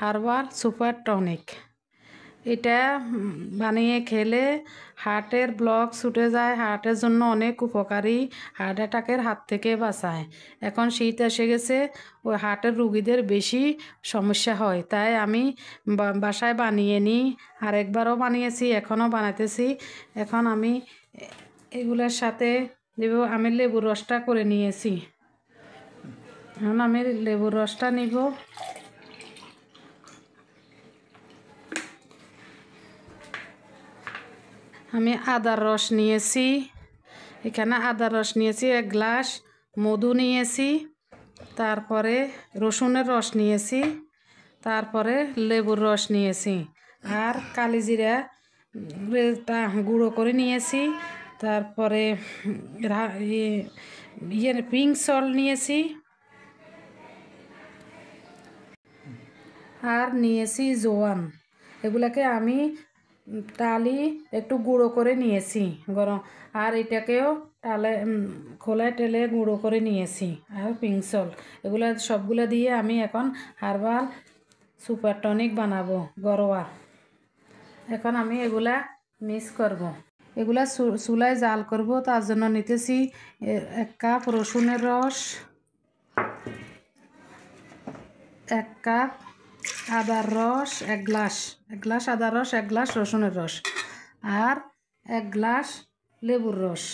Herbal super tonic. এটা বানিয়ে খেলে হার্টের ব্লক ছুটে যায়, হার্টের জন্য অনেক উপকারী, হার্ট অ্যাটাকের হাত থেকে বাঁচায়। এখন শীত এসে গেছে, ওই হার্টের রুগীদের বেশি সমস্যা হয়, তাই আমি বাসায় বানিয়ে নিই। আরেকবারও বানিয়েছি, এখনও বানাতেছি। এখন আমি এগুলোর সাথে দেব, আমি লেবুর রসটা করে নিয়েছি। এখন আমি লেবুর রসটা নিব। আমি আদার রস নিয়েছি, এখানে আদার রস নিয়েছি 1 গ্লাস, মধু নিয়েছি, তারপরে রসুনের রস নিয়েছি, তারপরে লেবুর রস নিয়েছি, আর কালিজিরা গুঁড়ো করে নিয়েছি, তারপরে পিঙ্ক সল্ট নিয়েছি, আর নিয়েছি জোয়ান। এগুলাকে আমি টালি একটু গুঁড়ো করে নিয়েছি গরম, আর এটাকেও টালে খোলায় টেলে গুঁড়ো করে নিয়েছি, আর পিঙ্ক সল্ট। এগুলা সবগুলো দিয়ে আমি এখন হার্বাল সুপার টনিক বানাবো ঘরোয়া। এখন আমি এগুলা মিক্স করব। এগুলা চুলায় জাল করব, তার জন্য নিতেছি 1 কাপ রসুনের রস, 1 কাপ আদার রস, 1 গ্লাস আদার রস, 1 গ্লাস রসুনের রস, আর 1 গ্লাস লেবুর রস।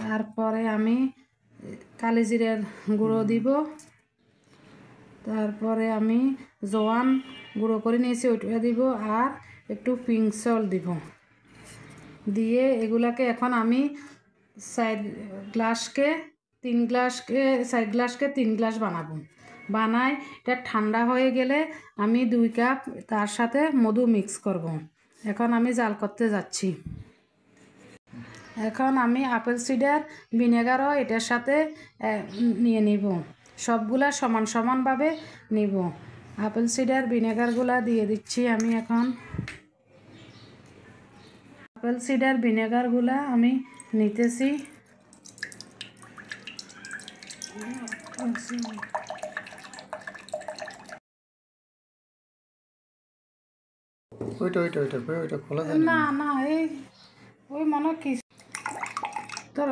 তারপরে আমি কালিজিরার গুঁড়ো দিব, তারপরে আমি জোয়ান গুঁড়ো করে নিয়েছি ওইটা দিব, আর একটু পিঙ্ক সল্ট দিব। দিয়ে এগুলাকে এখন আমি 4 গ্লাসকে 3 গ্লাস বানাবো। বানাই এটা ঠান্ডা হয়ে গেলে আমি 2 কাপ তার সাথে মধু মিক্স করব। এখন আমি জাল করতে যাচ্ছি। এখন আমি আপেল সিডার ভিনেগারও এটার সাথে নিয়ে নিব, সবগুলা সমান সমানভাবে নিব। আপেল সিডার ভিনেগারগুলা দিয়ে দিচ্ছি আমি। এখন আপেল সিডার ভিনেগারগুলা আমি নিতেছি। ওইটা খোলা যায় না না, এই ওই মনে কি তোর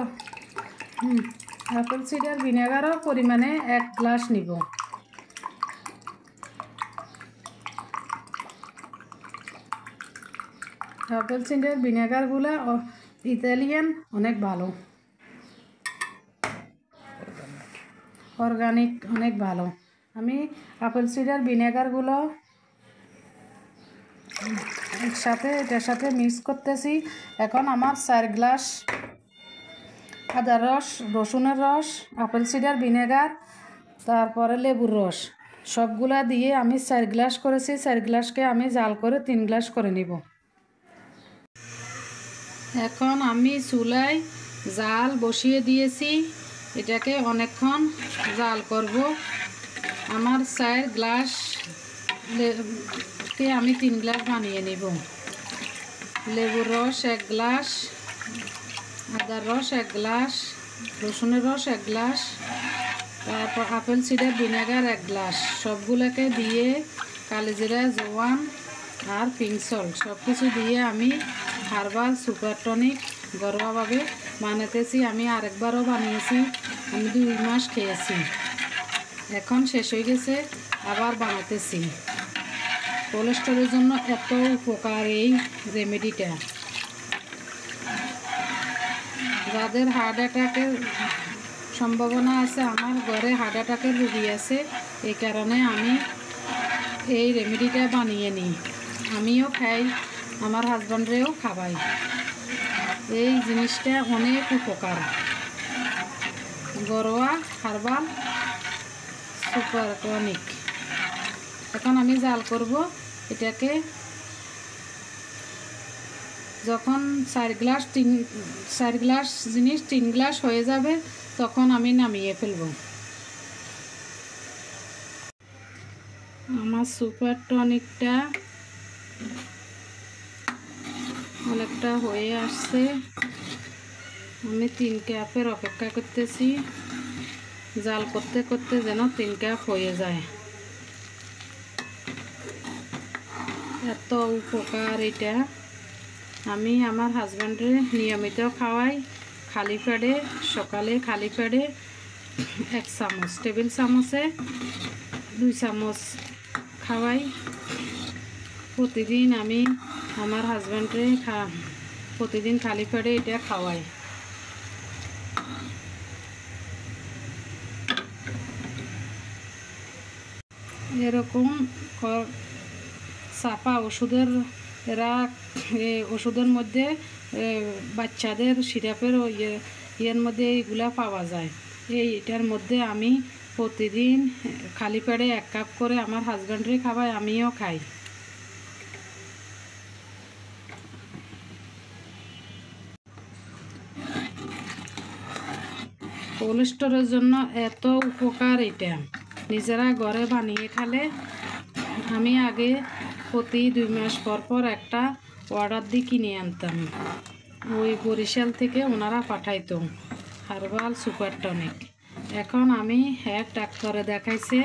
আপেল সিডার ভিনেগারও পরিমাণে 1 গ্লাস নিব। আপেল সিডার ভিনেগারগুলো ইতালিয়ান, অনেক ভালো, অর্গানিক, অনেক ভালো। আমি আপেল সিডার ভিনেগারগুলো একসাথে এটার সাথে মিক্স করতেছি। এখন আমার 4 গ্লাস আদার রস, রসুনের রস, আপেল সিডার ভিনেগার, তারপরে লেবুর রস, সবগুলা দিয়ে আমি 4 গ্লাস করেছি। 4 গ্লাসকে আমি জাল করে 3 গ্লাস করে নিব। এখন আমি চুলায় জাল বসিয়ে দিয়েছি, এটাকে অনেকক্ষণ জাল করব। আমার 4 গ্লাস কে আমি 3 গ্লাস বানিয়ে নিব। লেবুর রস 1 গ্লাস, আদার রস 1 গ্লাস, রসুনের রস 1 গ্লাস, তারপর আপেল সিডার ভিনেগার 1 গ্লাস, সবগুলোকে দিয়ে কালিজিরা, জোয়ান আর পিঙ্ক সল্ট সব কিছু দিয়ে আমি হার্বাল সুপার টনিক ঘরোয়াভাবে বানাতেছি। আমি আরেকবারও বানিয়েছি, আমি 2 মাস খেয়েছি। এখন শেষ হয়ে গেছে, আবার বানাতেছি। কোলেস্টেরলের জন্য এত উপকার এই রেমেডিটা। যাদের হার্ট অ্যাটাকের সম্ভাবনা আছে, আমার ঘরে হার্ট অ্যাটাকের রোগী আছে, এই কারণে আমি এই রেমেডিটা বানিয়ে নিই। আমিও খাই, আমার হাজব্যান্ডরেও খাওয়াই। এই জিনিসটা অনেক উপকার, ঘরোয়া হার্বাল সুপার টনিক। এখন আমি জাল করব এটাকে। যখন 4 গ্লাস জিনিস 3 গ্লাস হয়ে যাবে, তখন আমি নামিয়ে ফেলব। আমার সুপার টনিকটা অনেকটা হয়ে আসছে। আমি 3 কাপের অপেক্ষা করতেছি, জাল করতে করতে যেন 3 কাপ হয়ে যায়। এত উপকার এটা। আমি আমার হাজব্যান্ডে নিয়মিত খাওয়াই। খালি পেটে, সকালে খালি পেটে 1 চামচ, টেবিল চামচে 2 চামচ খাওয়াই। প্রতিদিন আমি আমার হাজব্যান্ডে প্রতিদিন খালি পেটে এটা খাওয়াই। এরকম চাপা ওষুধের, এরা ওষুধের মধ্যে বাচ্চাদের সিরাপের ইয়ের মধ্যে এইগুলা পাওয়া যায়। এটার মধ্যে আমি প্রতিদিন খালি পেটে 1 কাপ করে আমার হাজব্যান্ডরে খাওয়াই, আমিও খাই। কোলেস্টেরলের জন্য এত উপকার এটা। নিজেরা ঘরে বানিয়ে খেলে। আমি আগে প্রতি 2 মাস পর পর একটা অর্ডার দিয়ে কিনে আনতাম। ওই বরিশাল থেকে ওনারা পাঠাইতো হার্বাল সুপার টনিক। এখন আমি এক ডাক্তারে দেখাইছে,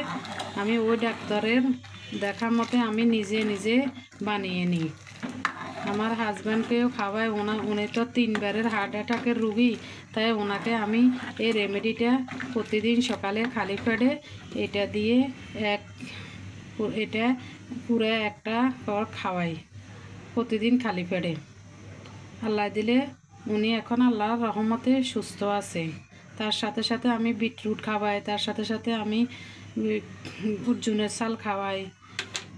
আমি ওই ডাক্তারের দেখা মতে আমি নিজে নিজে বানিয়ে নিই। আমার হাজব্যান্ডকেও খাওয়াই। উনি তো 3 বারের হার্ট অ্যাটাকের রুগী, তাই ওনাকে আমি এই রেমেডিটা প্রতিদিন সকালে খালি পেটে এটা দিয়ে এটা পুরো একটা পর খাওয়াই প্রতিদিন খালি পেটে। আল্লাহ দিলে উনি এখন আল্লাহর রহমতে সুস্থ আছে। তার সাথে সাথে আমি বিটরুট খাওয়াই, তার সাথে সাথে আমি অর্জুনের চাল খাওয়াই।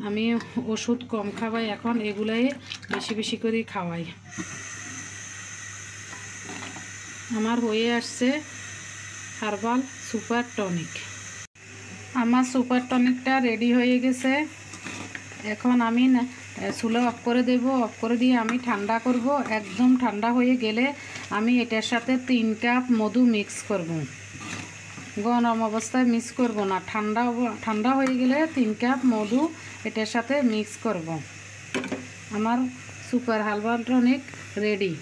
আমি ওষুধ কম খাওয়াই, এখন এগুলাই বেশি বেশি করে খাওয়াই। আমার হয়ে আসছে হার্বাল সুপার টনিক। আমার সুপার টনিকটা রেডি হয়ে গেছে। এখন আমি চুলা অফ করে দেব। অফ করে দিয়ে আমি ঠান্ডা করব। একদম ঠান্ডা হয়ে গেলে আমি এটার সাথে 3 কাপ মধু মিক্স করব। গরম অবস্থায় মিক্স করব না, ঠান্ডা হয়ে গেলে 3 কাপ মধু এটার সাথে মিক্স করব। আমার সুপার হার্বাল টনিক রেডি।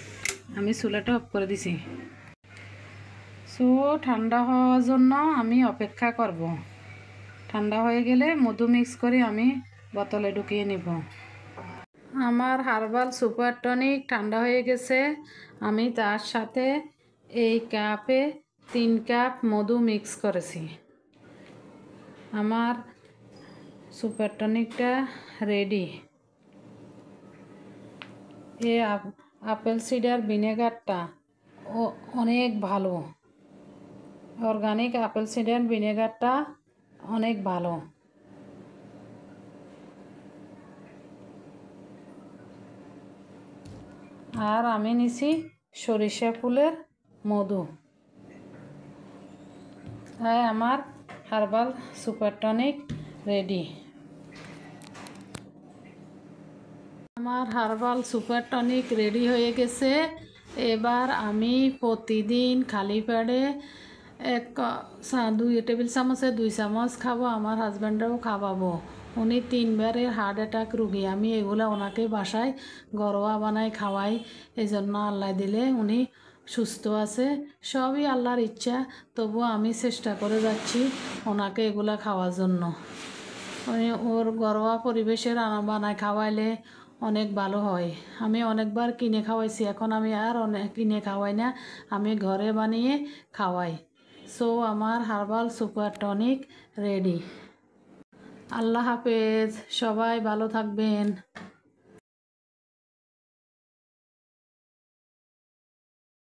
আমি চুলাটা অফ করে দিছি। সো ঠান্ডা হওয়ার জন্য আমি অপেক্ষা করব। ঠান্ডা হয়ে গেলে মধু মিক্স করে আমি বোতলে ঢুকিয়ে নেব। আমার হার্বাল সুপার টনিক ঠান্ডা হয়ে গেছে। আমি তার সাথে এই কাপে 3 কাপ মধু মিক্স করেছি। আমার সুপার টনিকটা রেডি। এই আপেল সিডার ভিনেগারটা অনেক ভালো। অর্গানিক আপেল সিডার ভিনেগারটা অনেক ভালো। আর আমি নিছি সরিষা ফুলের মধু। তাই আমার হার্বাল সুপার টনিক রেডি। আমার হার্বাল সুপার টনিক রেডি হয়ে গেছে। এবার আমি প্রতিদিন খালি পেটে 2 টেবিল চামচে 2 চামচ খাবো। আমার হাজব্যান্ডেও খাওয়াবো। উনি 3 বারের হার্ট অ্যাটাক রুগী। আমি এগুলো ওনাকে বাসায় ঘরোয়া বানাই খাওয়াই। এই জন্য আল্লাহ দিলে উনি সুস্থ আছে। সবই আল্লাহর ইচ্ছা, তবুও আমি চেষ্টা করে যাচ্ছি ওনাকে এগুলা খাওয়ার জন্য। ওর ঘরোয়া পরিবেশে রান্না বানায় খাওয়াইলে অনেক ভালো হয়। আমি অনেকবার কিনে খাওয়াইছি, এখন আমি আর কিনে খাওয়াই না, আমি ঘরে বানিয়ে খাওয়াই। সো আমার হার্বাল সুপার টনিক রেডি। আল্লাহ হাফেজ, সবাই ভালো থাকবেন।